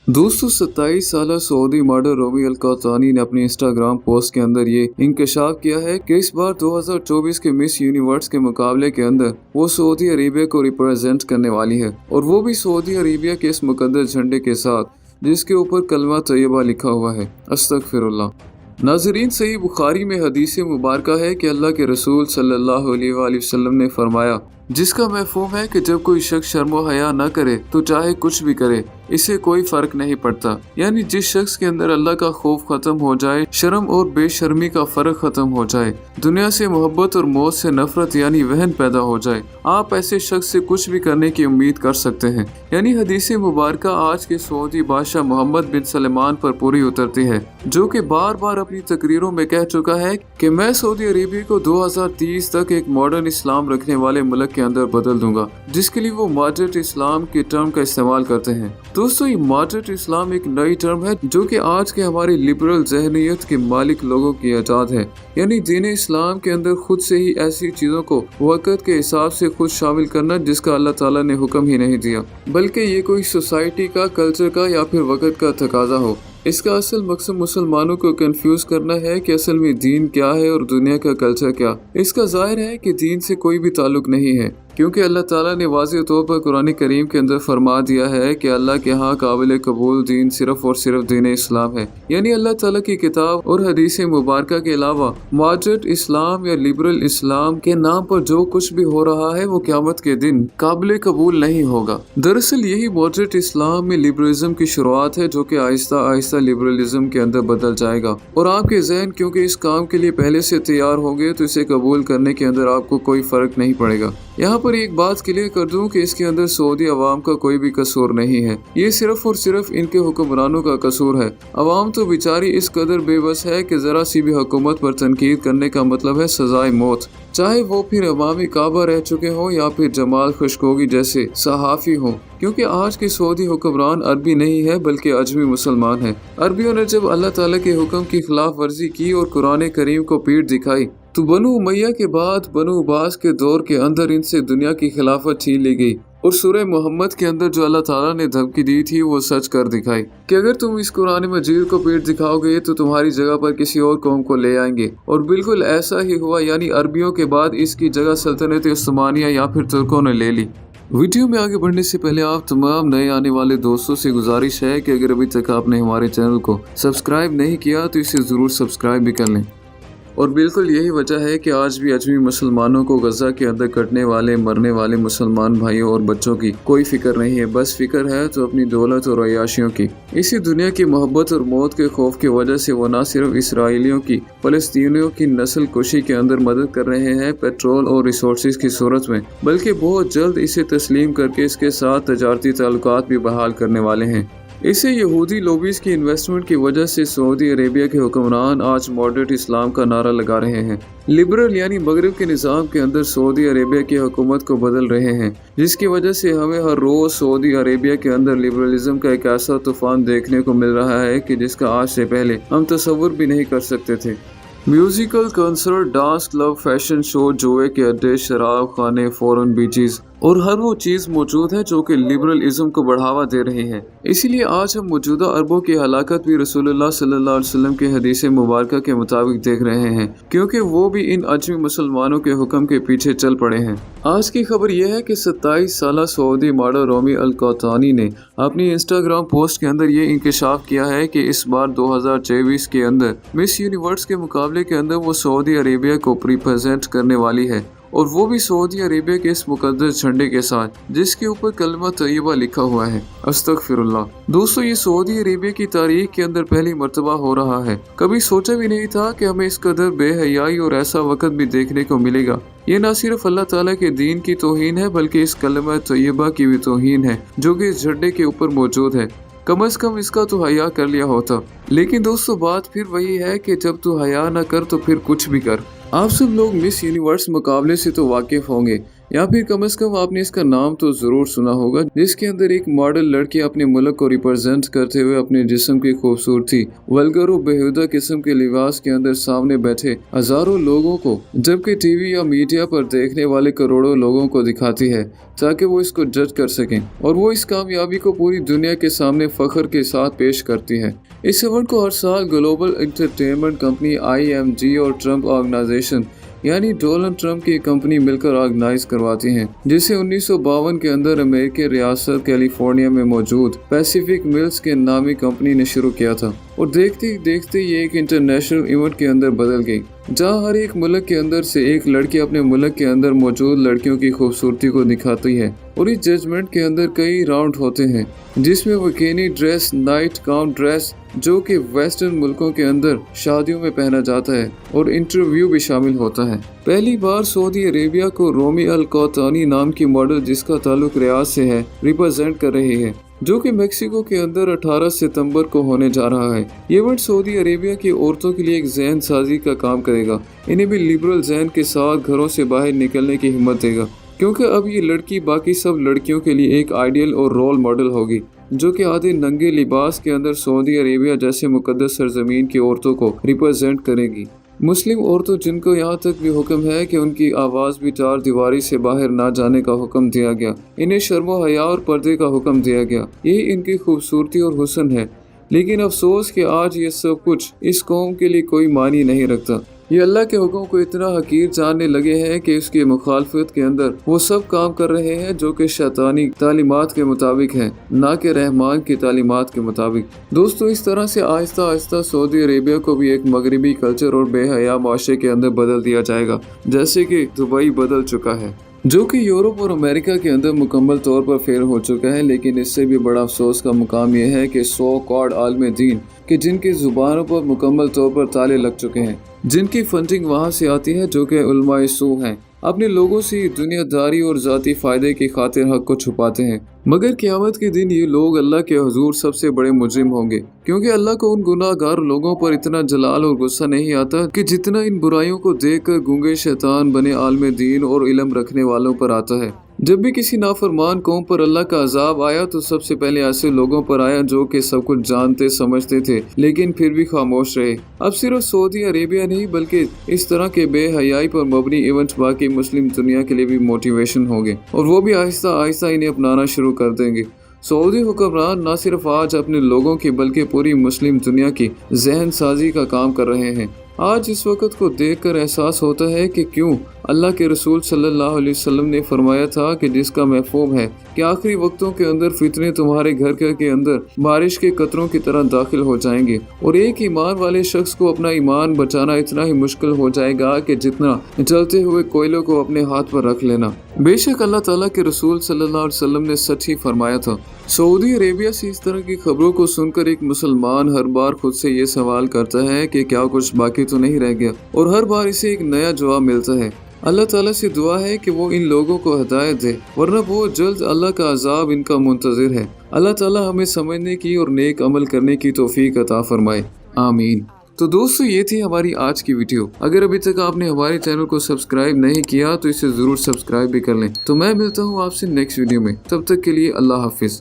दोस्तों 27 साल Saudi model रोमी अल कौतानी ने अपने इंस्टाग्राम पोस्ट के अंदर ये इंकशाफ किया है कि इस बार 2024 के मिस यूनिवर्स के मुकाबले के अंदर वो सऊदी अरेबिया को रिप्रेजेंट करने वाली है, और वो भी सऊदी अरेबिया के इस मुकद्दस झंडे के साथ जिसके ऊपर कलमा तैयबा लिखा हुआ है, अस्तगफिरुल्लाह। नाज़रीन, सही बुखारी में हदीस मुबारक है कि अल्लाह के रसूल सल्लल्लाहु अलैहि वसल्लम ने फरमाया, जिसका मफ़हूम है कि जब कोई शख्स शर्म व हया न करे तो चाहे कुछ भी करे, इसे कोई फर्क नहीं पड़ता। यानी जिस शख्स के अंदर अल्लाह का खौफ खत्म हो जाए, शर्म और बेशर्मी का फर्क खत्म हो जाए, दुनिया से मोहब्बत और मौत से नफरत यानी वहन पैदा हो जाए, आप ऐसे शख्स से कुछ भी करने की उम्मीद कर सकते हैं। यानी हदीस मुबारक आज के सऊदी बादशाह मोहम्मद बिन सलमान पर पूरी उतरती है, जो कि बार बार अपनी तकरीरों में कह चुका है कि मैं सऊदी अरेबिया को 2030 तक एक मॉडर्न इस्लाम रखने वाले मुल्क के अंदर बदल दूंगा, जिसके लिए वो मॉडरेट इस्लाम के टर्म का इस्तेमाल करते हैं। दोस्तों, ये मॉडरेट इस्लाम एक नई टर्म है जो कि आज के हमारे लिबरल ज़हनियत के मालिक लोगों की इजाद है। यानी दीन इस्लाम के अंदर खुद से ही ऐसी चीज़ों को वक़्त के हिसाब से खुद शामिल करना जिसका अल्लाह ताला ने हुक्म ही नहीं दिया, बल्कि ये कोई सोसाइटी का, कल्चर का या फिर वक़्त का तकाजा हो। इसका असल मकसद मुसलमानों को कंफ्यूज करना है कि असल में दीन क्या है और दुनिया का कल्चर क्या। इसका जाहिर है कि दीन से कोई भी ताल्लुक नहीं है, क्योंकि अल्लाह ताला ने वाज़ेह तौर पर कुरान करीम के अंदर फरमा दिया है कि अल्लाह के यहाँ काबिल कबूल दीन सिर्फ और सिर्फ दीन इस्लाम है। यानी अल्लाह ताला की किताब और हदीस मुबारक के अलावा मॉडरेट इस्लाम या लिबरल इस्लाम के नाम पर जो कुछ भी हो रहा है वो क़यामत के दिन काबिल कबूल नहीं होगा। दरअसल यही मॉडरेट इस्लाम में लिबरलिज्म की शुरुआत है, जो कि आहिस्ता आहिस्ता लिबरलिज्म के अंदर बदल जाएगा, और आपके जहन क्योंकि इस काम के लिए पहले से तैयार होंगे तो इसे कबूल करने के अंदर आपको कोई फर्क नहीं पड़ेगा। यहाँ पर एक बात क्लियर कर दूं कि इसके अंदर सऊदी अवाम का कोई भी कसूर नहीं है, ये सिर्फ और सिर्फ इनके हुक्मरानों का कसूर है। अवाम तो बेचारी इस कदर बेबस है कि जरा सी भी हुकूमत पर तनकीद करने का मतलब है सजाए मौत, चाहे वो फिर अवामी काबा रह चुके हों या फिर जमाल खशकोगी जैसे सहाफ़ी हों, क्योंकि आज के सऊदी हुक्मरान अरबी नहीं है बल्कि अजमी मुसलमान है। अरबियों ने जब अल्लाह ताला के हुक्म की खिलाफ वर्जी की और कुरान करीम को पीठ दिखाई, तो बनु उमैया के बाद बनु अब्बास के दौर के अंदर इनसे दुनिया की खिलाफत छीन ली गई, और सूरह मोहम्मद के अंदर जो अल्लाह ताला ने धमकी दी थी वो सच कर दिखाई कि अगर तुम इस कुरान मजीद को पीठ दिखाओगे तो तुम्हारी जगह पर किसी और कौम को ले आएंगे। और बिल्कुल ऐसा ही हुआ, यानी अरबियों के बाद इसकी जगह सल्तनत उस्मानिया या फिर तुर्कों ने ले ली। वीडियो में आगे बढ़ने से पहले आप तमाम नए आने वाले दोस्तों से गुजारिश है कि अगर अभी तक आपने हमारे चैनल को सब्सक्राइब नहीं किया तो इसे ज़रूर सब्सक्राइब भी कर लें। और बिल्कुल यही वजह है कि आज भी अजमी मुसलमानों को गजा के अंदर कटने वाले, मरने वाले मुसलमान भाइयों और बच्चों की कोई फिक्र नहीं है। बस फिक्र है तो अपनी दौलत और अयाशियों की। इसी दुनिया की मोहब्बत और मौत के खौफ की वजह से वो न सिर्फ इसराइलियों की, फलस्तीनियों की नस्ल कुशी के अंदर मदद कर रहे हैं पेट्रोल और रिसोर्सेज की सूरत में, बल्कि बहुत जल्द इसे तस्लीम करके इसके साथ तजारती ताल्लुकात भी बहाल करने वाले हैं। इसे यहूदी लोबीज की इन्वेस्टमेंट की वजह से सऊदी अरेबिया के हुक्मरान आज मॉडरेट इस्लाम का नारा लगा रहे हैं। लिबरल यानी मगरिब के निज़ाम के अंदर सऊदी अरेबिया की हुकूमत को बदल रहे हैं, जिसकी वजह से हमें हर रोज़ सऊदी अरेबिया के अंदर लिबरलिज्म का एक ऐसा तूफान देखने को मिल रहा है कि जिसका आज से पहले हम तसव्वुर भी नहीं कर सकते थे। Musical, concert, dance club, fashion show, जुए के अड्डे, शराब खाने, फॉरेन बीचेस और हर वो चीज़ मौजूद है जो कि लिबरलिज्म को बढ़ावा दे रही है। इसीलिए आज हम मौजूदा अरबों की हलाकत भी रसूलुल्लाह सल्लल्लाहु अलैहि वसल्लम के हदीस मुबारक के मुताबिक देख रहे हैं, क्योंकि वो भी इन अजमी मुसलमानों के हुक्म के पीछे चल पड़े हैं। आज की खबर यह है कि 27 साल सऊदी मॉडल रोमी अल कौतानी ने अपनी इंस्टाग्राम पोस्ट के अंदर ये इंकशाफ किया है कि इस बार 2024 के अंदर मिस यूनिवर्स के मुकाबले के अंदर वो सऊदी अरेबिया को रिप्रेजेंट करने वाली है, और वो भी सऊदी अरेबिया के इस मुकद्दस झंडे के साथ जिसके ऊपर कलमा तैयबा लिखा हुआ है, अस्तगफिरुल्लाह। दोस्तों, ये सऊदी अरेबिया की तारीख के अंदर पहली मर्तबा हो रहा है। कभी सोचा भी नहीं था कि हमें इस कदर बेहयाई और ऐसा वक्त भी देखने को मिलेगा। ये न सिर्फ अल्लाह ताला के दीन की तौहीन है बल्कि इस कलमा तैयबा की भी तौहीन है जो कि इस झंडे के ऊपर मौजूद है। कम से कम इसका तो हया कर लिया होता। लेकिन दोस्तों, बात फिर वही है कि जब तू हया न कर तो फिर कुछ भी कर। आप सब लोग मिस यूनिवर्स मुकाबले से तो वाकिफ होंगे, या फिर कम से कम आपने इसका नाम तो जरूर सुना होगा, जिसके अंदर एक मॉडल लड़की अपने मुल्क को रिप्रेजेंट करते हुए अपने जिस्म की खूबसूरती वल्गर और बेहुदा किस्म के लिबास के अंदर सामने बैठे हजारों लोगों को, जबकि टीवी या मीडिया पर देखने वाले करोड़ों लोगों को दिखाती है ताकि वो इसको जज कर सकें, और वो इस कामयाबी को पूरी दुनिया के सामने फख्र के साथ पेश करती है। इस इवेंट को हर साल ग्लोबल एंटरटेनमेंट कंपनी IMG और ट्रम्प ऑर्गेनाइजेशन यानी डोनाल्ड ट्रम्प की कंपनी मिलकर ऑर्गेनाइज करवाती हैं, जिसे 1952 के अंदर अमेरिकी रियासत कैलिफोर्निया में मौजूद पैसिफिक मिल्स के नामी कंपनी ने शुरू किया था, और देखते देखते ये एक इंटरनेशनल इवेंट के अंदर बदल गई, जहां हर एक मुल्क के अंदर से एक लड़की अपने मुल्क के अंदर मौजूद लड़कियों की खूबसूरती को दिखाती है। और इस जजमेंट के अंदर कई राउंड होते हैं, जिसमें वकीनी ड्रेस, नाइट गाउन ड्रेस जो कि वेस्टर्न मुल्कों के अंदर शादियों में पहना जाता है, और इंटरव्यू भी शामिल होता है। पहली बार सऊदी अरेबिया को रोमी अल कौतानी नाम की मॉडल, जिसका ताल्लुक रियाद से है, रिप्रेजेंट कर रही है, जो कि मेक्सिको के अंदर 18 सितंबर को होने जा रहा है। ये इवेंट सऊदी अरेबिया की औरतों के लिए एक जहन साजी का काम करेगा, इन्हें भी लिबरल जहन के साथ घरों से बाहर निकलने की हिम्मत देगा, क्योंकि अब ये लड़की बाकी सब लड़कियों के लिए एक आइडियल और रोल मॉडल होगी, जो कि आधे नंगे लिबास के अंदर सऊदी अरेबिया जैसे मुकद्दस सरजमीन की औरतों को रिप्रेजेंट करेगी। मुस्लिम औरतों, जिनको यहाँ तक भी हुक्म है कि उनकी आवाज़ भी चार दीवारी से बाहर ना जाने का हुक्म दिया गया, इन्हें शर्मो हया और पर्दे का हुक्म दिया गया। यही इनकी खूबसूरती और हुस्न है। लेकिन अफसोस कि आज ये सब कुछ इस कौम के लिए कोई मानी नहीं रखता। ये अल्लाह के हुक्म को इतना हकीर जानने लगे हैं कि उसकी मुखालफत के अंदर वो सब काम कर रहे हैं जो कि शैतानी तालीमात के मुताबिक है, ना कि रहमान की तालीमात के मुताबिक। दोस्तों, इस तरह से आहिस्ता आहिस्ता सऊदी अरेबिया को भी एक मगरबी कल्चर और बेहया माशरे के अंदर बदल दिया जाएगा, जैसे कि दुबई बदल चुका है, जो कि यूरोप और अमेरिका के अंदर मुकम्मल तौर पर फेल हो चुका है। लेकिन इससे भी बड़ा अफसोस का मुकाम यह है कि सो कॉल्ड आलम दीन कि जिनकी जुबानों पर मुकम्मल तौर पर ताले लग चुके हैं, जिनकी फंडिंग वहाँ से आती है, जो कि उलमाए सू हैं, अपने लोगों से दुनियादारी और जाती फायदे की खातिर हक को छुपाते हैं। मगर क़यामत के दिन ये लोग अल्लाह के हुजूर सबसे बड़े मुजरिम होंगे, क्योंकि अल्लाह को उन गुनाहगार लोगों पर इतना जलाल और गुस्सा नहीं आता कि जितना इन बुराइयों को देखकर गूंगे शैतान बने आलम दीन और इल्म रखने वालों पर आता है। जब भी किसी नाफरमान कौम पर अल्लाह का अजाब आया तो सबसे पहले ऐसे लोगों पर आया जो कि सब कुछ जानते समझते थे, लेकिन फिर भी खामोश रहे। अब सिर्फ सऊदी अरेबिया नहीं, बल्कि इस तरह के बेहयाई पर मबनी इवेंट्स बाकी मुस्लिम दुनिया के लिए भी मोटिवेशन होंगे, और वो भी आहिस्ता आहिस्ता इन्हें अपनाना शुरू कर देंगे। सऊदी हुक्मरान न सिर्फ आज अपने लोगों की बल्कि पूरी मुस्लिम दुनिया की जहन साजी का काम कर रहे हैं। आज इस वक्त को देखकर एहसास होता है कि क्यों अल्लाह के रसूल सल्लल्लाहु अलैहि वसल्लम ने फरमाया था कि जिसका महफूम है कि आखिरी वक्तों के अंदर फितने तुम्हारे घर के अंदर बारिश के कतरों की तरह दाखिल हो जाएंगे, और एक ईमान वाले शख्स को अपना ईमान बचाना इतना ही मुश्किल हो जाएगा कि जितना जलते हुए कोयलों को अपने हाथ पर रख लेना। बेशक अल्लाह ताला के रसूल सल्लल्लाहु अलैहि वसल्लम ने सच ही फरमाया था। सऊदी अरेबिया से इस तरह की खबरों को सुनकर एक मुसलमान हर बार खुद से ये सवाल करता है कि क्या कुछ बाकी तो नहीं रह गया, और हर बार इसे एक नया जवाब मिलता है। अल्लाह ताला से दुआ है कि वो इन लोगों को हिदायत दे, वरना वो जल्द अल्लाह का अजाब इनका मुंतजिर है। अल्लाह ताला हमें समझने की और नेक अमल करने की तौफीक अता फरमाए, आमीन। तो दोस्तों, ये थी हमारी आज की वीडियो। अगर अभी तक आपने हमारे चैनल को सब्सक्राइब नहीं किया तो इसे जरूर सब्सक्राइब भी कर लें। तो मैं मिलता हूँ आपसे नेक्स्ट वीडियो में, तब तक के लिए अल्लाह हाफिज।